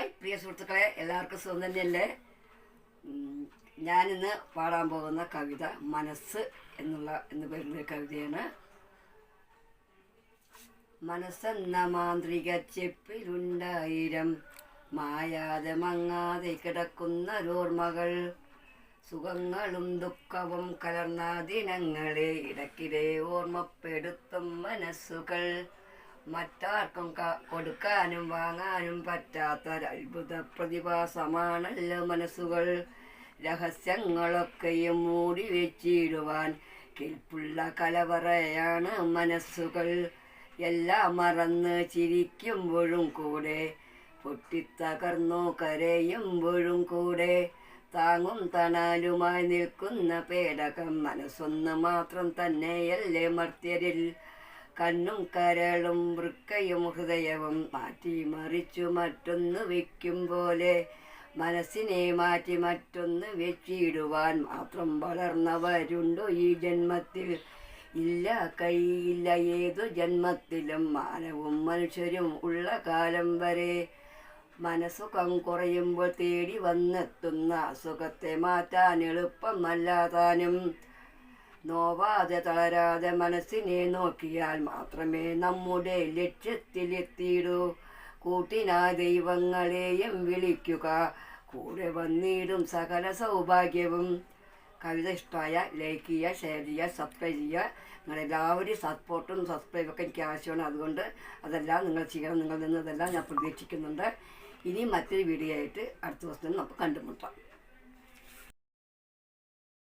Hi പ്രിയ സുഹൃത്തുക്കളെ, എല്ലാവർക്കും സുഖം തന്നെയല്ലേ? ഞാനിന്ന് പാടാൻ പോകുന്ന കവിത മനസ്സ് എന്ന് പറയുന്ന കവിതയാണ്. മനസ്സെന്ന മാന്ത്രിക ചെപ്പിലുണ്ടായിരം മായാതെ മങ്ങാതെ കിടക്കുന്നൊരോർമ്മകൾ, സുഖങ്ങളും ദുഃഖവും കലർന്ന ദിനങ്ങളെ ഇടയ്ക്കിടെ ഓർമ്മപ്പെടുത്തും മനസ്സുകൾ. മറ്റാർക്കും കൊടുക്കാനും വാങ്ങാനും പറ്റാത്തൊരത്ഭുത പ്രതിഭാസമാണല്ലോ മനസ്സുകൾ. രഹസ്യങ്ങളൊക്കെയും മൂടി വെച്ചിടുവാൻ കെൽപ്പുള്ള കലവറയാണ് മനസ്സുകൾ. എല്ലാം മറന്ന് ചിരിക്കുമ്പോഴും കൂടെ, പൊട്ടിത്തകർന്നു കരയുമ്പോഴും കൂടെ, താങ്ങും തണലുമായി നിൽക്കുന്ന പേടകം മനസ്സൊന്ന് മാത്രം തന്നെയല്ലേ മർത്യരിൽ. കണ്ണും കരളും വൃക്കയും ഹൃദയവും മാറ്റി മറിച്ചു മറ്റൊന്ന് വയ്ക്കും പോലെ, മനസ്സിനെ മാറ്റി മറ്റൊന്ന് വെച്ചിടുവാൻ മാത്രം വളർന്നവരുണ്ടോ ഈ ജന്മത്തിൽ? ഇല്ല, കഴിയില്ല ഏതു ജന്മത്തിലും മാനവും മനുഷ്യരും ഉള്ള കാലം വരെ. മനസ്സുഖം കുറയുമ്പോൾ തേടി വന്നെത്തുന്ന അസുഖത്തെ മാറ്റാൻ എളുപ്പമല്ലാതാനും. നോവാതെ തളരാതെ മനസ്സിനെ നോക്കിയാൽ മാത്രമേ നമ്മുടെ ലക്ഷ്യത്തിലെത്തിയിടൂ. കൂട്ടിനായി ദൈവങ്ങളെയും വിളിക്കുക, കൂടെ വന്നിടും സകല സൗഭാഗ്യവും. കവിത ഇഷ്ടമായ ലൈക്ക് ചെയ്യുക, ഷെയർ ചെയ്യുക, സബ്സ്ക്രൈബ് ചെയ്യുക. നിങ്ങളെല്ലാവരും സപ്പോർട്ടും സബ്സ്ക്രൈബൊക്കെ എനിക്ക് ആവശ്യമാണ്. അതുകൊണ്ട് അതെല്ലാം നിങ്ങൾ ചെയ്യണം. നിങ്ങളിൽ നിന്ന് അതെല്ലാം ഞാൻ പ്രതീക്ഷിക്കുന്നുണ്ട്. ഇനി മറ്റൊരു വീഡിയോ ആയിട്ട് അടുത്ത ദിവസം നമുക്ക് കണ്ടുമുട്ടാം.